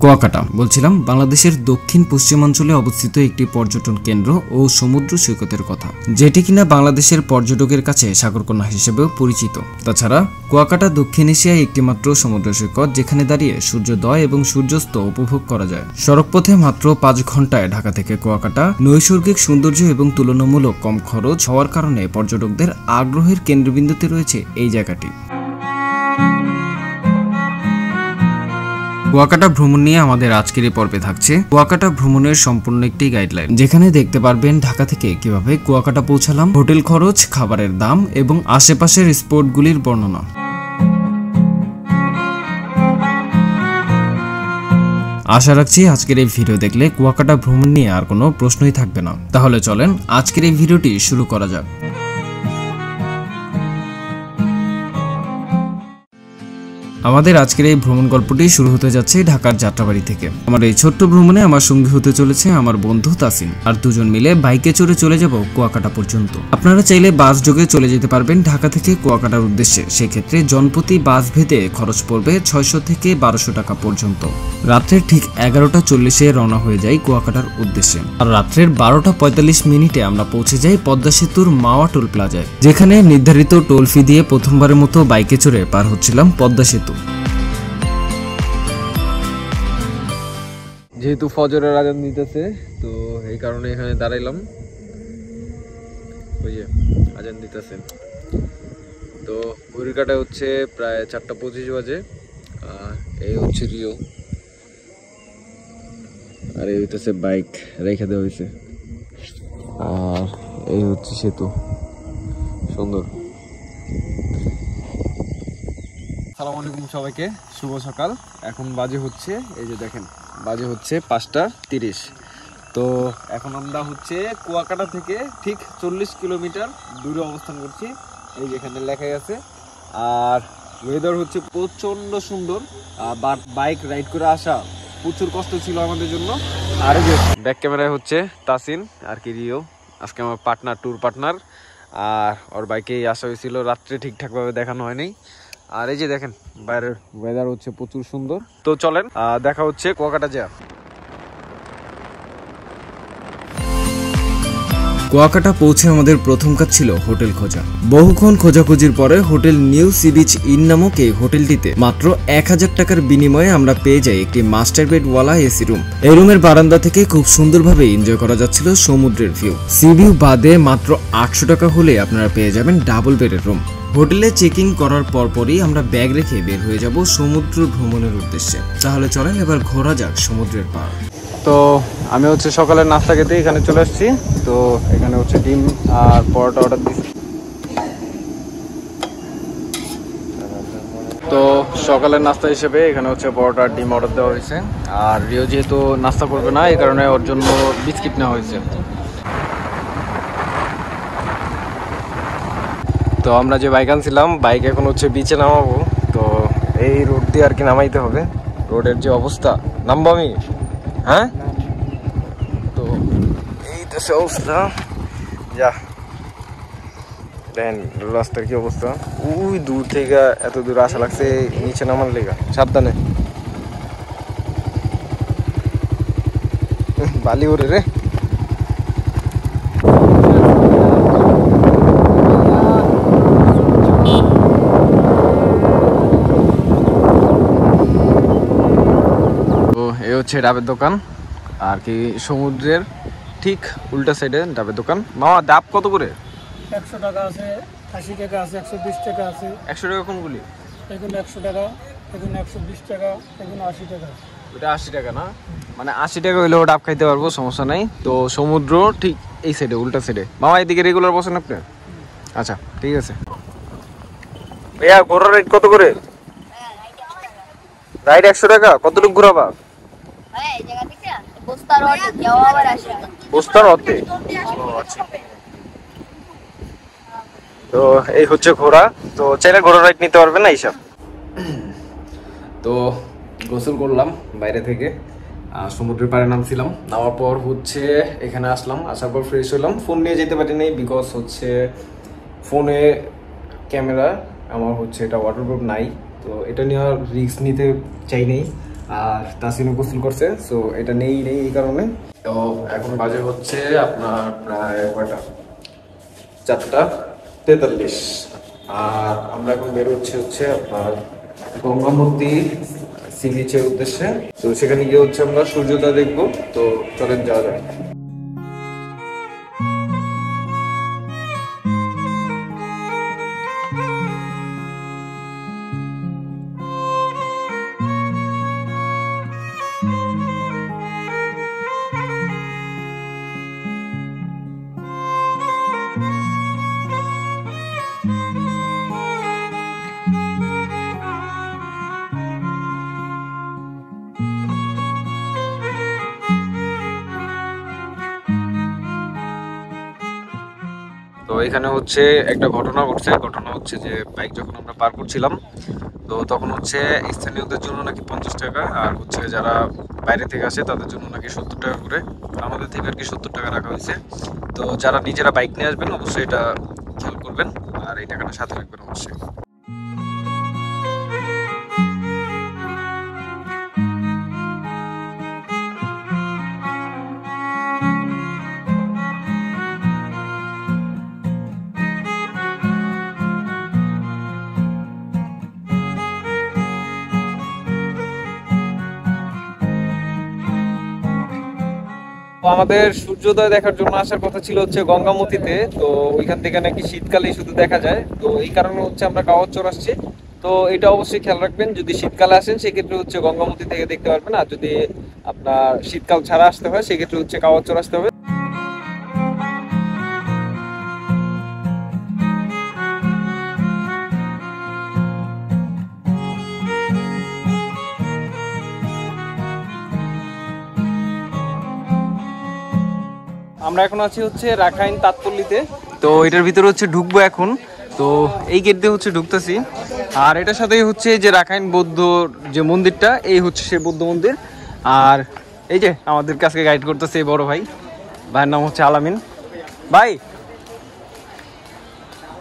কুয়াকাটা বলছিলাম বাংলাদেশের দক্ষিণ পশ্চিমাঞ্চলে অবস্থিত একটি পর্যটন কেন্দ্র ও সমুদ্র সৈকতের কথা, যেটি কিনা বাংলাদেশের পর্যটকের কাছে সাগরকন্যা হিসেবেও পরিচিত। তাছাড়া কুয়াকাটা দক্ষিণ এশিয়ায় একটি মাত্র সমুদ্র সৈকত যেখানে দাঁড়িয়ে সূর্যোদয় এবং সূর্যাস্ত উপভোগ করা যায়। সড়কপথে মাত্র 5 ঘন্টায় ঢাকা থেকে কুয়াকাটা নৈসর্গিক সৌন্দর্য এবং তুলনামূলক কম খরচ হওয়ার কারণে পর্যটকদের আগ্রহের কেন্দ্রবিন্দুতে রয়েছে এই জায়গাটি। কুয়াকাটা ভ্রমণ নিয়ে আমাদের আজকের এই পর্বে থাকছে কুয়াকাটা ভ্রমণের সম্পূর্ণ একটি গাইডলাইন, যেখানে দেখতে পারবেন ঢাকা থেকে কিভাবে কুয়াকাটা পৌঁছালাম, হোটেল খরচ, খাবারের দাম এবং আশেপাশের স্পটগুলির বর্ণনা। আশা রাখছি আজকের এই ভিডিও দেখলে কুয়াকাটা ভ্রমণ নিয়ে আর কোনো প্রশ্নই থাকবে না। তাহলে চলেন আজকের এই ভিডিওটি শুরু করা যাক। আমাদের আজকের এই ভ্রমণ গল্পটি শুরু হতে যাচ্ছে ঢাকার যাত্রাবাড়ি থেকে। আমার এই ছোট্ট ভ্রমণে আমার সঙ্গী হতে চলেছে আমার বন্ধু তাসিন, আর দুজন মিলে বাইকে চড়ে চলে যাব কুয়াকাটা পর্যন্ত। আপনারা চাইলে বাস যোগে চলে যেতে পারবেন ঢাকা থেকে কুয়াকাটার উদ্দেশ্যে। সেক্ষেত্রে জনপ্রতি বাস ভেদে খরচ পড়বে 600 থেকে 1200 টাকা পর্যন্ত। রাত্রের ঠিক 11:40-এ রওনা হয়ে যাই কুয়াকাটার উদ্দেশ্যে, আর রাত্রের 12:45 আমরা পৌঁছে যাই পদ্মা সেতুর মাওয়া টোল প্লাজায়, যেখানে নির্ধারিত টোল ফি দিয়ে প্রথমবারের মতো বাইকে চড়ে পার হচ্ছিলাম পদ্মা সেতু। যেহেতু ফজরের আজান দিতেছে, তো এই কারণে এখানে দাঁড়াইলাম। ওই যে আজান দিতেছে, তো ঘড়ির কাঁটায় হচ্ছে প্রায় 4:25 বাজে। আর এই হচ্ছে রিও, আর এই হইতেছে বাইক রেখে দেওয়া হয়েছে, আর এই হচ্ছে সেতু, সুন্দর। আসসালামু আলাইকুম সবাইকে, শুভ সকাল। এখন বাজে হচ্ছে, এই যে দেখেন, বাজে হচ্ছে 5:30। তো এখন আমরা হচ্ছে কুয়াকাটা থেকে ঠিক 40 কিলোমিটার দূরে অবস্থান করছি, এই যেখানে লেখাই আছে। আর ওয়েদার হচ্ছে প্রচণ্ড সুন্দর। বাইক রাইড করে আসা প্রচুর কষ্ট ছিল আমাদের জন্য। আর এই যে ব্যাক ক্যামেরায় হচ্ছে তাসিন আর কি রিও, আজকে আমার পার্টনার, ট্যুর পার্টনার। আর ওর বাইকেই আসা হয়েছিল, রাত্রে ঠিকঠাকভাবে দেখানো হয়নি। আর এই যে দেখেন বাইরের ওয়েদার হচ্ছে প্রচুর সুন্দর। তো চলেন দেখা হচ্ছে কুয়াকাটা যা। কুয়াকাটা পৌঁছে আমাদের প্রথম কাজ ছিল হোটেল খোঁজা। বহুক্ষণ খোঁজাখুঁজির পরে hotel new sea beach in নামক এই হোটেলটিতে মাত্র 1000 টাকার বিনিময়ে আমরা পেয়ে যাই একটি মাস্টার বেডওয়ালা এসি রুম। এই রুমের বারান্দা থেকে খুব সুন্দরভাবে এনজয় করা যাচ্ছিল সমুদ্রের ভিউ। সি ভিউ বাদে মাত্র 800 টাকা হলে আপনারা পেয়ে যাবেন ডাবল বেডের রুম। হোটেলে চেকিং করার পরপরই আমরা ব্যাগ রেখে বের হয়ে যাব সমুদ্র ভ্রমণের উদ্দেশ্যে। তাহলে চলেন এবার ঘোরা যাক সমুদ্রের পাড়। তো আমি হচ্ছে সকালের নাস্তা খেতে এখানে চলে আসছি। তো এখানে হচ্ছে ডিম আর পরোটা অর্ডার দিচ্ছি। তো সকালের নাস্তা হিসেবে এখানে হচ্ছে পরোটা আর ডিম অর্ডার দেওয়া হয়েছে। আর রিও যেহেতু নাস্তা করবে না, এই কারণে ওর জন্য বিস্কিট নেওয়া হয়েছে। তো আমরা যে বাইক আনছিলাম, বাইক এখন হচ্ছে বিচে নামাবো। তো এই রোড দিয়ে আর কি নামাইতে হবে। রোডের যে অবস্থা, নামবো আমি? হ্যাঁ, তো এই তো অবস্থা। যা দেখেন রাস্তার কি অবস্থা। ওই দূর থেকে এত দূর আসা লাগছে নিচে নামার লেগা। সাবধানে, বালি ওরে রে। এই হচ্ছে ডাবের দোকান, আর কি সমুদ্রের ঠিক উল্টা সাইডে ডাবের দোকান। মামা ডাব কত করে? 100 টাকা আছে, 80 টাকা আছে, 120 টাকা আছে। 100 টাকা কোনগুলি? এগুলো 100 টাকা, এগুলো 120 টাকা, এগুলো 80 টাকা। ওটা 80 টাকা না, মানে 80 টাকা হইলেও ডাব খাইতে পারবো, সমস্যা নাই। তো সমুদ্র ঠিক এই সাইডে, উল্টা সাইডে। মামা এদিকে রেগুলার বসেন আপনি? আচ্ছা ঠিক আছে। ভাইয়া ঘোরার রেট কত করে? রাইড 100 টাকা। কতটুকু ঘোরাবা? বস্তার অর্ধেক। তো এই হচ্ছে ঘোড়া। তো চাইলে ঘোড়া রাইড নিতে পারবেন না এইসব। তো গোসল করলাম বাইরে থেকে, সমুদ্রের পাড়ে নামছিলাম। নামার পর হচ্ছে এখানে আসলাম, আসার পর ফ্রেশ হলাম। ফোন নিয়ে যেতে পারি নাই, বিকজ হচ্ছে ফোনে ক্যামেরা, আমার হচ্ছে এটা ওয়াটারপ্রুফ নাই, তো এটা নিয়ে আর রিস্ক নিতে চাই নেই। আর তাসিনও গোসল করছে, সো এটা নেই এই কারণে। তো এখন বাজে হচ্ছে আপনার প্রায় কয়টা, 4:43। আর আমরা এখন বের হচ্ছে আপনার গঙ্গামতী সি বিচের উদ্দেশ্যে। তো সেখানে গিয়ে হচ্ছে আমরা সূর্যোদয় দেখবো। তো চলেন যাওয়া যায়। তো এখানে হচ্ছে একটা ঘটনা ঘটছে। ঘটনা হচ্ছে যে বাইক যখন আমরা পার করছিলাম, তো তখন হচ্ছে স্থানীয়দের জন্য নাকি 50 টাকা, আর হচ্ছে যারা বাইরে থেকে আসে তাদের জন্য নাকি 70 টাকা করে, আমাদের থেকে আর কি 70 টাকা রাখা হয়েছে। তো যারা নিজেরা বাইক নিয়ে আসবেন অবশ্যই এটা খেয়াল করবেন, আর এই টাকাটা সাথে রাখবেন অবশ্যই। আমাদের সূর্যোদয় দেখার জন্য আসার কথা ছিল হচ্ছে গঙ্গামতিতে, তো ওইখান থেকে নাকি শীতকালেই শুধু দেখা যায়। তো এই কারণে হচ্ছে আমরা কাওয়াচর আসছি। তো এটা অবশ্যই খেয়াল রাখবেন, যদি শীতকালে আসেন সেক্ষেত্রে হচ্ছে গঙ্গামতি থেকে দেখতে পারবেন, আর যদি আপনার শীতকাল ছাড়া আসতে হয় সেক্ষেত্রে হচ্ছে কাওয়াচর আসতে হবে। আমরা এখন আছি হচ্ছে রাখাইন তাঁতপল্লীতে। তো এটার ভিতরে হচ্ছে ঢুকবো এখন। তো এই গেট দিয়ে হচ্ছে ঢুকতেছি, আর এটার সাথেই হচ্ছে যে রাখাইন বৌদ্ধ যে মন্দিরটা, এই হচ্ছে সেই বৌদ্ধ মন্দির। আর এই যে আমাদের কাছে গাইড করতেছে এই বড় ভাই, ভাইয়ের নাম হচ্ছে আলামিন ভাই।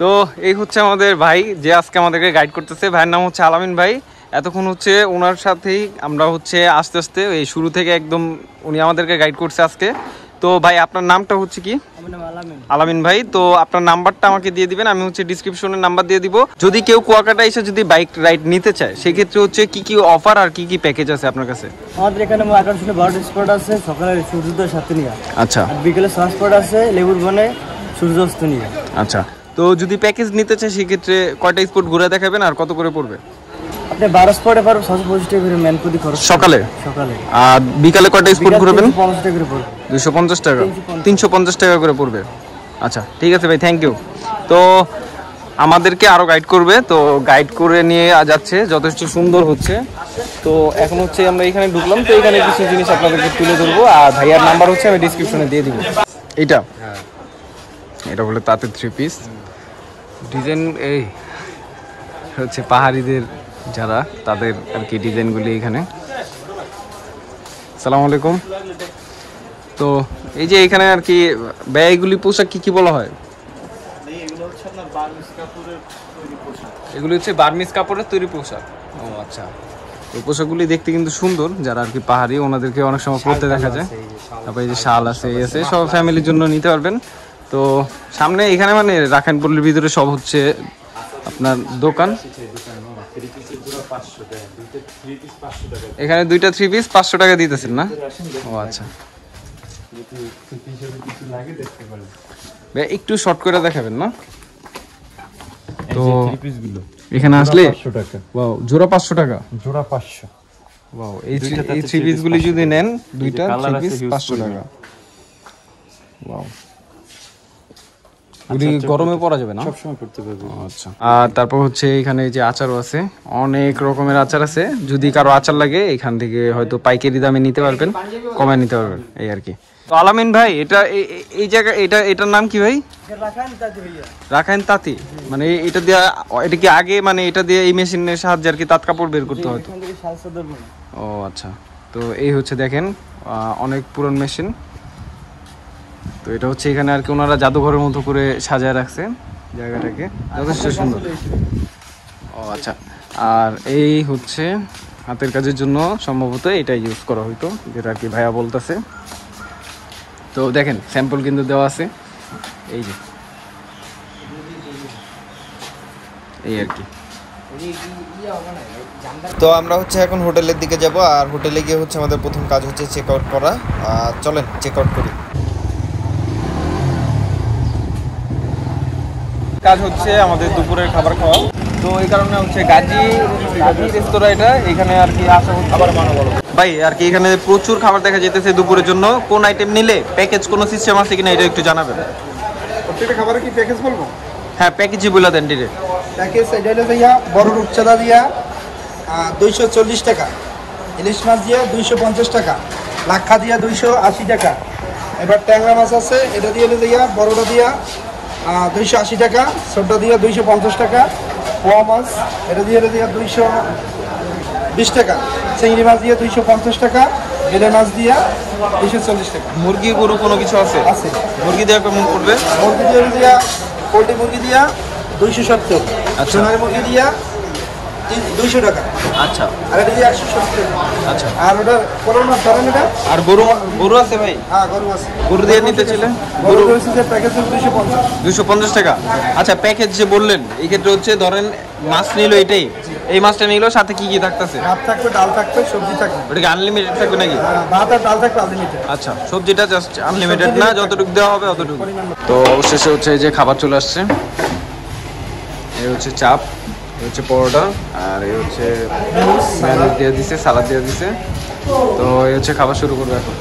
তো এই হচ্ছে আমাদের ভাই যে আজকে আমাদেরকে গাইড করতেছে, ভাইয়ের নাম হচ্ছে আলামিন ভাই। এতক্ষণ হচ্ছে ওনার সাথেই আমরা হচ্ছে আস্তে আস্তে এই শুরু থেকে একদম উনি আমাদেরকে গাইড করছে আজকে। তো ভাই আপনার নামটা হচ্ছে কি? আলামিন ভাই। তো আপনার নাম্বারটা আমাকে দিয়ে দিবেন, আমি হচ্ছে ডিসক্রিপশনে নাম্বার দিয়ে দিব। যদি কেউ কুয়াকাটা এসে যদি বাইক রাইড নিতে চায় সেক্ষেত্রে হচ্ছে কি কি অফার আর কি কি প্যাকেজ আছে আপনার কাছে? আমাদের এখানে আকর্ষণীয় বার্ড স্পট আছে, সকালে সূর্যোদয় সাথে নিয়ে, আচ্ছা, আর বিকেলে সানস্পট আছে লেবুর বনে সূর্যাস্ত নিয়ে। আচ্ছা, তো যদি প্যাকেজ নিতে চায় সেক্ষেত্রে কয়টা স্পট ঘুরে দেখাবেন আর কত করে পড়বে? আপনি 12 স্পটে পারবেন 650 টাকা করে ম্যান প্রতি খরচ সকালে। আর বিকালে কয়টা স্পট ঘুরবেন? 250 টাকা করে পড়বে। 250 টাকা, 350 টাকা করে পড়বে। আচ্ছা ঠিক আছে ভাই, থ্যাংক ইউ। তো আমাদেরকে আরো গাইড করবে, তো গাইড করে নিয়ে যাচ্ছে, যথেষ্ট সুন্দর হচ্ছে। তো এখন হচ্ছে আমরা এখানে ঢুকলাম, তো এখানে কিছু জিনিস আপনাদেরকে তুলে ধরবো, আর ভাইয়ার নাম্বার হচ্ছে আমি ডিসক্রিপশনে দিয়ে দিব। এটা এটা বলে তাতে 3 পিস ডিজাইন, এই হচ্ছে পাহাড়িদের যারা তাদের আর কি ডিজাইনগুলি এখানে। আসসালামু আলাইকুম। তো এই যে এখানে আর কি ব্যয়গুলি পোশাক কি কি বলা হয়? এগুলি হচ্ছে বার্মিজ কাপড়ের তৈরি পোশাক। ও আচ্ছা, এই পোশাকগুলি দেখতে কিন্তু সুন্দর, যারা আর কি পাহাড়ি ওনাদেরকে অনেক সময় পরতে দেখা যায়। তারপরে এই যে শাল আছে, এই আছে, সব ফ্যামিলির জন্য নিতে পারবেন। তো সামনে এখানে মানে রাখাইন পল্লীর ভিতরে সব হচ্ছে আপনার দোকান। এখানে দুইটা 3 পিস 500 টাকা দিতেছেন না? ও আচ্ছা, একটু শর্ট করে দেখাবেন না? তো এখানে আসলে ওয়াও, জোড়া 500 টাকা, জোড়া 500। ওয়াও, এই 3 পিস গুলি যদি নেন দুইটা 3 পিস 500 টাকা। ওয়াও, এগুলি গরমে পরা যাবে না? সবসময় পড়তে পারবে। আচ্ছা, আর তারপর হচ্ছে এখানে যে আচারও আছে, অনেক রকমের আচার আছে। যদি কারো আচার লাগে এখান থেকে হয়তো পাইকারি দামে নিতে পারবেন, কমে নিতে পারবেন, এই আর কি। তো আলামিন ভাই, এটা এই জায়গা এটার নাম কি ভাই? রাখাইন তাঁতি। মানে এটা দিয়ে, এটা কি আগে মানে এটা দিয়ে এই মেশিনের সাহায্যে আর কি তাঁত কাপড় বের করতে হতো? ও আচ্ছা, তো এই হচ্ছে দেখেন অনেক পুরনো মেশিন। তো এটা হচ্ছে এখানে আর কি ওনারা জাদুঘরের মতো করে সাজায় রাখছে। জায়গাটাকে, যথেষ্ট সুন্দর। ও আচ্ছা, আর এই হচ্ছে হাতের কাজের জন্য সম্ভবত এটা ইউজ করা হইতো, যেটা আর কি ভাইয়া বলতেছে। তো দেখেন স্যাম্পল কিন্তু দেওয়া আছে, এই যে এই আর কি। তো আমরা হচ্ছে এখন হোটেলের দিকে যাব, আর হোটেলে গিয়ে হচ্ছে আমাদের প্রথম কাজ হচ্ছে চেক আউট করা। চলেন চেক আউট করি। কাজ হচ্ছে আমাদের দুপুরের খাবার খাওয়া, তো এই কারণে হচ্ছে গাজী রেস্তোরাঁ এটা, এখানে আর কি আসা হচ্ছে। আবার মানো বলো ভাই, আর কি এখানে প্রচুর খাবার দেখা যেতেছে দুপুরের জন্য। কোন আইটেম নিলে প্যাকেজ কোনো সিস্টেম আছে কিনা এটা একটু জানাবেন। প্রত্যেকটা খাবারের কি প্যাকেজ বলবো? হ্যাঁ, প্যাকেজই বলে দেন ডিরেক্ট। প্যাকেজ এটা হলো ভাইয়া বড় রূপচাঁদা দিয়া 240 টাকা, ইলিশ মাছ দিয়া 250 টাকা, লাক্ষা দিয়া 280 টাকা। এবার ট্যাংরা মাছ আছে, এটা দিয়ে হলো ভাইয়া বড়টা দিয়া 280 টাকা, ছোটটা দিয়া 250 টাকা। পোয়া মাছ এটা দিয়ে হলো দিয়া 220 টাকা, চিংড়ি মাছ দিয়ে 250 টাকা, বেলে মাছ দিয়া 240 টাকা। মুরগি গরু কোনো কিছু আছে? আছে। মুরগি দেওয়া কেমন পড়বে? মুরগি দিয়ে হলো দিয়া পোলট্রি মুরগি দিয়া 270, আচ্ছা। সোনালি মুরগি দিয়া 200 টাকা, আচ্ছা আর এটা দিয়ে 170 টাকা। আচ্ছা। আর ওটা কোন মাছ ধরেন এটা? আর গরু গরু আছে ভাই? হ্যাঁ, গরু আছে। গরু দিয়ে নিতে চাইলে গরু রয়েছে যে প্যাকেজ 250। 250 টাকা। আচ্ছা, প্যাকেজ যে বললেন এই ক্ষেত্রে হচ্ছে ধরেন মাছ নিল এটাই, এই মাছটা নিল, সাথে কি কি থাকতেছে? ভাত থাকবে, ডাল থাকবে, সবজি থাকবে। ওটা কি আনলিমিটেড থাকবে নাকি? ভাত আর ডাল থাকবে আনলিমিটেড। আচ্ছা, সবজিটা জাস্ট আনলিমিটেড না, যতটুকু দেওয়া হবে অতটুকু। তো অবশেষে হচ্ছে এই যে খাবার চলে আসছে। এই হচ্ছে চাপ, এই হচ্ছে পরোটা, আর এই হচ্ছে ম্যানেজ দিয়ে দিছে, সালাদ দিয়ে দিছে। তো এই হচ্ছে খাবার শুরু করবো এখন।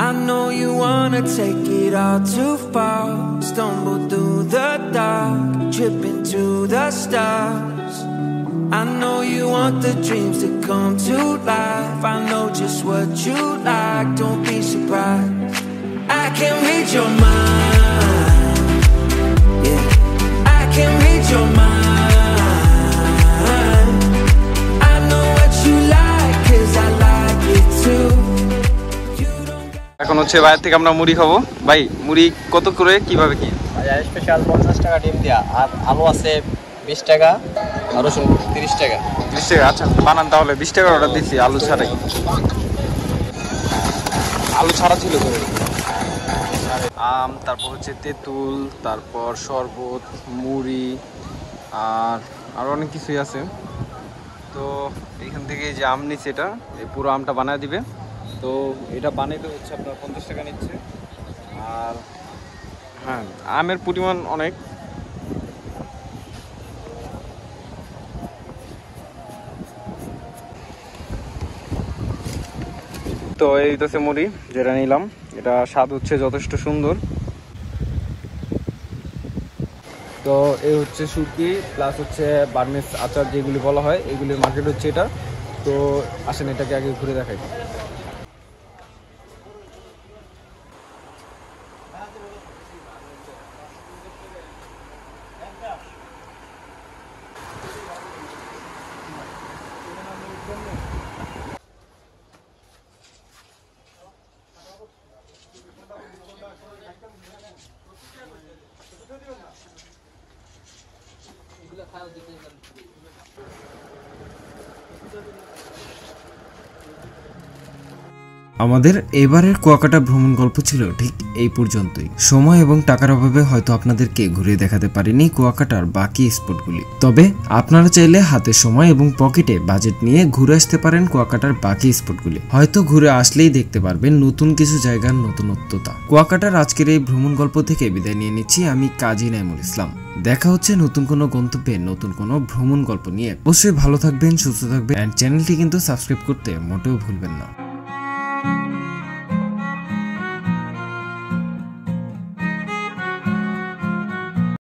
I know you wanna take it all too far. Stumble through the dark, trip into the stars. I know you want the dreams to come to life. I know just what you like, don't be surprised. I can read your mind, yeah. I can read your mind. I know what you like, 'cause I like it too. এখন হচ্ছে বাইরে থেকে আমরা মুড়ি খাবো। ভাই, মুড়ি কত করে, কিভাবে কি? স্পেশাল 50 টাকা ডিম দেয়া, আর আলু আছে 20 টাকা, আর রসুন 30 টাকা। 30 টাকা। আচ্ছা, বানান তাহলে। 20 টাকা অর্ডার দিচ্ছি, আলু ছাড়াই। আলু ছাড়া ছিল তো। আম, তারপর হচ্ছে তেঁতুল, তারপর শরবত, মুড়ি, আর আরও অনেক কিছুই আছে। তো এইখান থেকে যে আম নিচ্ছে, এটা এই পুরো আমটা বানায় দিবে। তো এটা বানাইতে হচ্ছে আপনার 50 টাকা নিচ্ছে। আর হ্যাঁ, আমের পরিমাণ অনেক। তো এই হচ্ছে মুড়ি যেটা নিলাম, এটা স্বাদ হচ্ছে যথেষ্ট সুন্দর। তো এই হচ্ছে শুটকি প্লাস হচ্ছে বার্মিজ আচার যেগুলি বলা হয়, এগুলির মার্কেট হচ্ছে এটা। তো আসেন এটাকে আগে ঘুরে দেখাই। আমাদের এবারের কুয়াকাটা ভ্রমণ গল্প ছিল ঠিক এই পর্যন্তই। সময় এবং টাকার অভাবে হয়তো আপনাদেরকে ঘুরে দেখাতে পারিনি কুয়াকাটার বাকি স্পটগুলি, তবে আপনারা চাইলে হাতে সময় এবং পকেটে বাজেট নিয়ে ঘুরে আসতে পারেন কুয়াকাটার বাকি স্পটগুলি। হয়তো ঘুরে আসলেই দেখতে পারবেন নতুন কিছু জায়গার নতুনত্বতা। কুয়াকাটার আজকের এই ভ্রমণ গল্প থেকে বিদায় নিয়ে নিচ্ছি আমি কাজী নাইমুল ইসলাম। দেখা হচ্ছে নতুন কোনো গন্তব্যে নতুন কোনো ভ্রমণ গল্প নিয়ে। অবশ্যই ভালো থাকবেন, সুস্থ থাকবেন, এন্ড চ্যানেলটি কিন্তু সাবস্ক্রাইব করতে মোটেও ভুলবেন না।